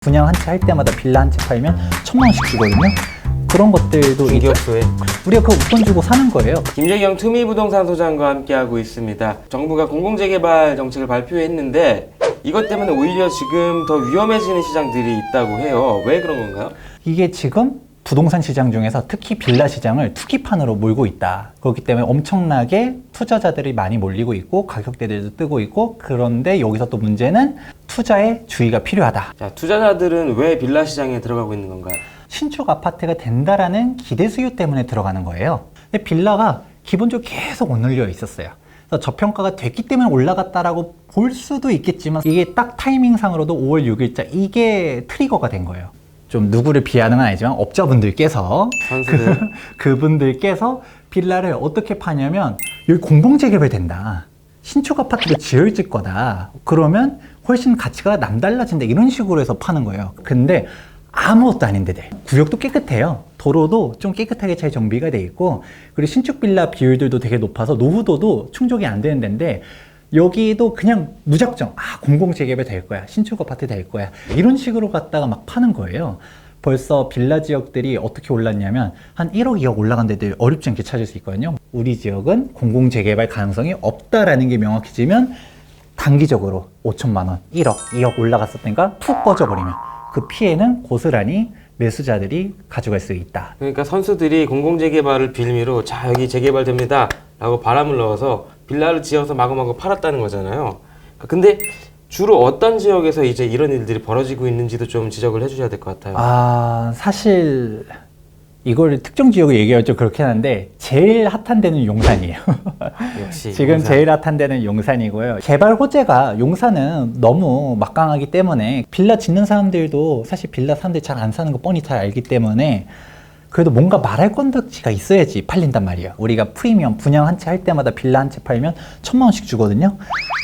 분양 한 채 할 때마다 빌라 한 채 팔면 1,000만 원씩 주거든요. 그런 것들도 중개업소에 우리가 그 웃돈 주고 사는 거예요. 김재경 투미부동산 소장과 함께하고 있습니다. 정부가 공공재개발 정책을 발표했는데 이것 때문에 오히려 지금 더 위험해지는 시장들이 있다고 해요. 왜 그런 건가요? 이게 지금 부동산 시장 중에서 특히 빌라 시장을 투기판으로 몰고 있다. 그렇기 때문에 엄청나게 투자자들이 많이 몰리고 있고 가격대들도 뜨고 있고, 그런데 여기서 또 문제는 투자에 주의가 필요하다. 자, 투자자들은 왜 빌라 시장에 들어가고 있는 건가요? 신축 아파트가 된다라는 기대 수요 때문에 들어가는 거예요. 근데 빌라가 기본적으로 계속 오늘려 있었어요. 그래서 저평가가 됐기 때문에 올라갔다라고 볼 수도 있겠지만, 이게 딱 타이밍상으로도 5월 6일자 이게 트리거가 된 거예요. 좀 누구를 비하는 건 아니지만 업자분들께서 선수들 그분들께서 빌라를 어떻게 파냐면, 여기 공공재개발 된다, 신축 아파트가 지어질 거다, 그러면 훨씬 가치가 남달라진다, 이런 식으로 해서 파는 거예요. 근데 아무것도 아닌데 구역도 깨끗해요. 도로도 좀 깨끗하게 잘 정비가 돼 있고, 그리고 신축 빌라 비율들도 되게 높아서 노후도도 충족이 안 되는 데인데, 여기도 그냥 무작정 공공재개발 될 거야, 신축 아파트 될 거야, 이런 식으로 갖다가 막 파는 거예요. 벌써 빌라 지역들이 어떻게 올랐냐면 한 1억, 2억 올라간 데들 어렵지 않게 찾을 수 있거든요. 우리 지역은 공공재개발 가능성이 없다라는 게 명확해지면 단기적으로 5천만 원, 1억, 2억 올라갔었다니까 푹 꺼져버리면 그 피해는 고스란히 매수자들이 가져갈 수 있다. 그러니까 선수들이 공공재개발을 빌미로 자 여기 재개발됩니다 라고 바람을 넣어서 빌라를 지어서 마구마구 팔았다는 거잖아요. 근데 주로 어떤 지역에서 이제 이런 일들이 벌어지고 있는지도 좀 지적을 해주셔야 될 것 같아요. 사실 이걸 특정 지역을 얘기하면 좀 그렇긴 한데, 제일 핫한 데는 용산이에요. 역시 지금 용산. 제일 핫한 데는 용산이고요. 개발 호재가 용산은 너무 막강하기 때문에 빌라 짓는 사람들도 사실 빌라 사람들이 잘 안 사는 거 뻔히 잘 알기 때문에, 그래도 뭔가 말할 건덕지가 있어야지 팔린단 말이에요. 우리가 프리미엄 분양 한 채 할 때마다 빌라 한 채 팔면 1,000만 원씩 주거든요.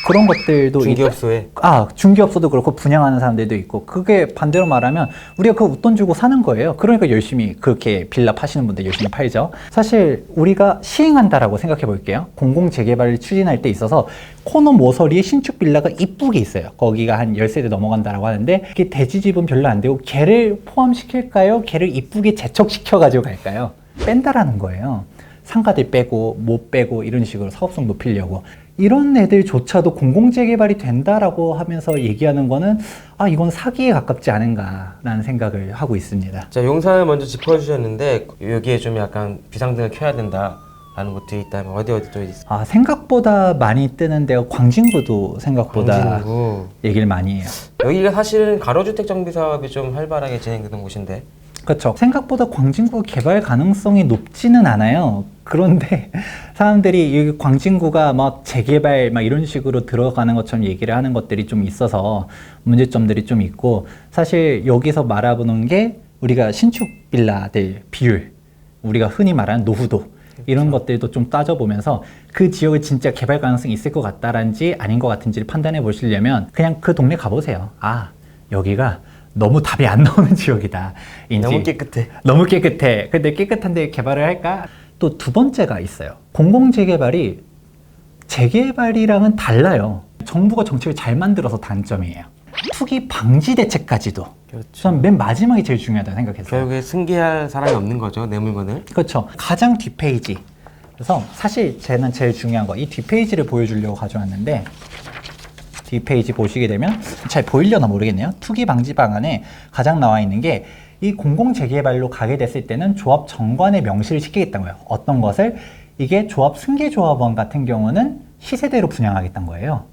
그런 것들도 중개업소에 중개업소도 그렇고 분양하는 사람들도 있고, 그게 반대로 말하면 우리가 그 웃돈 주고 사는 거예요. 그러니까 열심히 그렇게 빌라 파시는 분들 열심히 팔죠. 사실 우리가 시행한다라고 생각해 볼게요. 공공재개발을 추진할 때 있어서 코너 모서리에 신축 빌라가 이쁘게 있어요. 거기가 한 10세대 넘어간다라고 하는데, 그게 대지집은 별로 안 되고 걔를 포함시킬까요? 걔를 이쁘게 재척시켜 가지고 갈까요? 뺀다라는 거예요. 상가들 빼고 못 빼고 이런 식으로 사업성 높이려고. 이런 애들조차도 공공재개발이 된다라고 하면서 얘기하는 거는 이건 사기에 가깝지 않은가라는 생각을 하고 있습니다. 자, 용산을 먼저 짚어주셨는데 여기에 좀 약간 비상등을 켜야 된다라는 것들이 있다면 어디 또 있어요? 생각보다 많이 뜨는 데가 광진구도 생각보다 광진구. 얘기를 많이 해요. 여기가 사실은 가로주택 정비 사업이 좀 활발하게 진행되던 곳인데. 그렇죠. 생각보다 광진구 개발 가능성이 높지는 않아요. 그런데 사람들이 여기 광진구가 막 재개발 막 이런 식으로 들어가는 것처럼 얘기를 하는 것들이 좀 있어서 문제점들이 좀 있고, 사실 여기서 말아보는 게 우리가 신축 빌라들 비율, 우리가 흔히 말하는 노후도, 이런 것들도 좀 따져보면서 그 지역에 진짜 개발 가능성이 있을 것 같다란지 아닌 것 같은지를 판단해 보시려면 그냥 그 동네 가보세요. 여기가 너무 답이 안 나오는 지역이다. 너무 깨끗해. 너무 깨끗해. 근데 깨끗한데 개발을 할까? 또 두 번째가 있어요. 공공재개발이 재개발이랑은 달라요. 정부가 정책을 잘 만들어서 단점이에요. 투기 방지 대책까지도. 그렇죠. 저는 맨 마지막이 제일 중요하다고 생각했어요. 결국에 승계할 사람이 없는 거죠, 내 물건을. 그렇죠. 가장 뒷페이지. 그래서 사실 쟤는 제일 중요한 거, 이 뒷페이지를 보여주려고 가져왔는데, 뒷페이지 보시게 되면 잘 보이려나 모르겠네요. 투기 방지 방안에 가장 나와 있는 게, 이 공공재개발로 가게 됐을 때는 조합 정관에 명시를 시키겠다는 거예요. 어떤 것을? 이게 조합 승계조합원 같은 경우는 시세대로 분양하겠다는 거예요.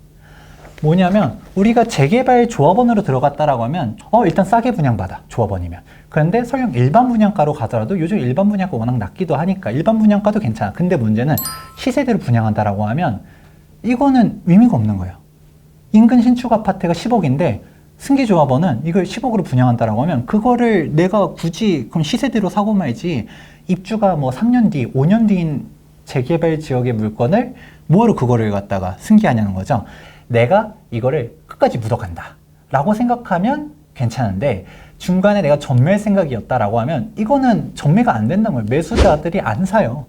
뭐냐면 우리가 재개발 조합원으로 들어갔다라고 하면 일단 싸게 분양받아, 조합원이면. 그런데 설령 일반 분양가로 가더라도 요즘 일반 분양가 워낙 낮기도 하니까 일반 분양가도 괜찮아. 근데 문제는 시세대로 분양한다라고 하면 이거는 의미가 없는 거예요. 인근 신축 아파트가 10억인데 승계조합원은 이걸 10억으로 분양한다라고 하면 그거를 내가 굳이 그럼 시세대로 사고 말지, 입주가 뭐 3년 뒤, 5년 뒤인 재개발 지역의 물건을 뭐하러 그거를 갖다가 승계하냐는 거죠. 내가 이거를 끝까지 묻어간다 라고 생각하면 괜찮은데, 중간에 내가 전매할 생각이었다라고 하면 이거는 전매가 안 된다는 거예요. 매수자들이 안 사요.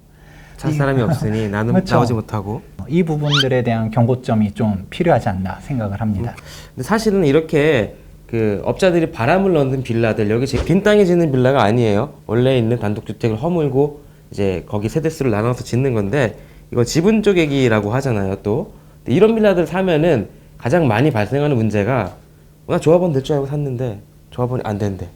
살 사람이 없으니 나는 그렇죠. 나오지 못하고. 이 부분들에 대한 경고점이 좀 필요하지 않나 생각을 합니다. 근데 사실은 이렇게 그 업자들이 바람을 넣는 빌라들, 여기 빈 땅에 짓는 빌라가 아니에요. 원래 있는 단독주택을 허물고 이제 거기 세대수를 나눠서 짓는 건데, 이거 지분 쪼개기라고 하잖아요. 또 근데 이런 빌라들 사면은 가장 많이 발생하는 문제가, 나 조합원 될 줄 알고 샀는데 조합원이 안 된대.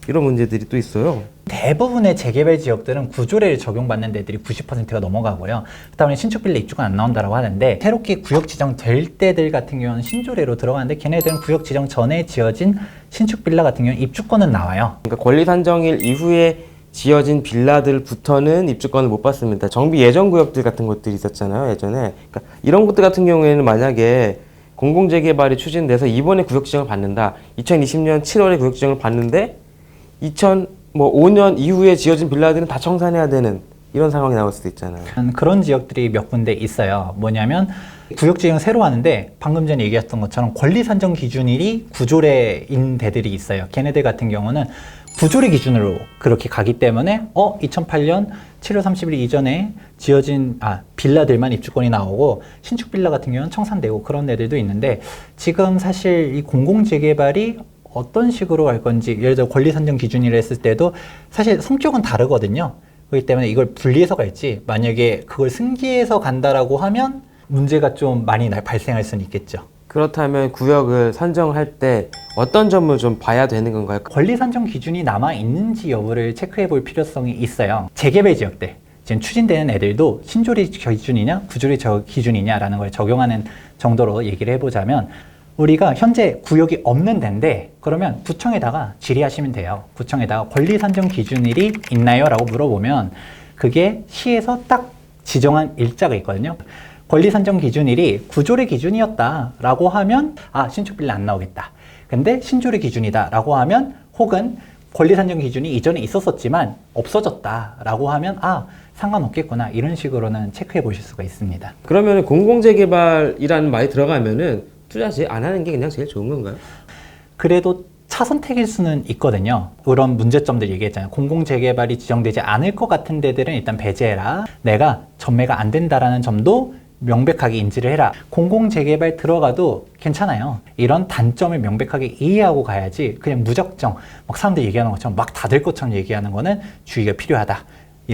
이런 문제들이 또 있어요. 대부분의 재개발 지역들은 구조례를 적용받는 데들이 90%가 넘어가고요. 그다음에 신축 빌라 입주가 안 나온다고 하는데, 새롭게 구역 지정될 때들 같은 경우는 신조례로 들어가는데, 걔네들은 구역 지정 전에 지어진 신축 빌라 같은 경우는 입주권은 나와요. 그러니까 권리 산정일 이후에 지어진 빌라들부터는 입주권을 못 받습니다. 정비 예정 구역들 같은 것들이 있었잖아요, 예전에. 그러니까 이런 것들 같은 경우에는 만약에 공공재개발이 추진돼서 이번에 구역 지정을 받는다. 2020년 7월에 구역 지정을 받는데 2005년 이후에 지어진 빌라들은 다 청산해야 되는 이런 상황이 나올 수도 있잖아요. 그런 지역들이 몇 군데 있어요. 뭐냐면 구역 지정 새로 하는데, 방금 전에 얘기했던 것처럼 권리 산정 기준일이 구조례인 데들이 있어요. 걔네들 같은 경우는 구조례 기준으로 그렇게 가기 때문에 2008년 7월 30일 이전에 지어진 빌라들만 입주권이 나오고, 신축 빌라 같은 경우는 청산되고 그런 애들도 있는데, 지금 사실 이 공공재개발이 어떤 식으로 갈 건지, 예를 들어 권리 산정 기준이라 했을 때도 사실 성격은 다르거든요. 그렇기 때문에 이걸 분리해서 갈지, 만약에 그걸 승계해서 간다라고 하면 문제가 좀 많이 발생할 수는 있겠죠. 그렇다면 구역을 선정할 때 어떤 점을 좀 봐야 되는 건가요? 권리 산정 기준이 남아 있는지 여부를 체크해 볼 필요성이 있어요. 재개발 지역들, 지금 추진되는 애들도 신조례 기준이냐 구조례 기준이냐라는 걸 적용하는 정도로 얘기를 해보자면, 우리가 현재 구역이 없는 데인데, 그러면 구청에다가 질의하시면 돼요. 구청에다가 권리 산정 기준일이 있나요? 라고 물어보면 그게 시에서 딱 지정한 일자가 있거든요. 권리 산정 기준일이 구조례 기준이었다라고 하면 신축 빌라 안 나오겠다. 근데 신조례 기준이다라고 하면, 혹은 권리 산정 기준이 이전에 있었었지만 없어졌다라고 하면 상관없겠구나, 이런 식으로는 체크해 보실 수가 있습니다. 그러면 공공재개발이라는 말이 들어가면은 투자지 안 하는 게 그냥 제일 좋은 건가요? 그래도 차선택일 수는 있거든요. 그런 문제점들 얘기했잖아요. 공공재개발이 지정되지 않을 것 같은 데들은 일단 배제해라. 내가 전매가 안 된다라는 점도 명백하게 인지를 해라. 공공재개발 들어가도 괜찮아요. 이런 단점을 명백하게 이해하고 가야지, 그냥 무작정 막 사람들 얘기하는 것처럼 막 다 될 것처럼 얘기하는 거는 주의가 필요하다.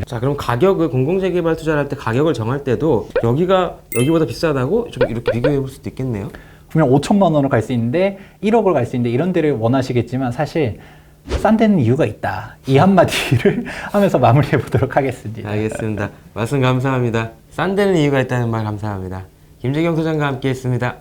자, 그럼 가격을, 공공재개발 투자를 할 때 가격을 정할 때도 여기보다 비싸다고 좀 이렇게 비교해 볼 수도 있겠네요. 분명 5천만 원을 갈 수 있는데 1억을 갈 수 있는데, 이런 데를 원하시겠지만 사실 싼 데는 이유가 있다. 이 한마디를 하면서 마무리해 보도록 하겠습니다. 알겠습니다. 말씀 감사합니다. 싼 데는 이유가 있다는 말 감사합니다. 김재경 소장과 함께 했습니다.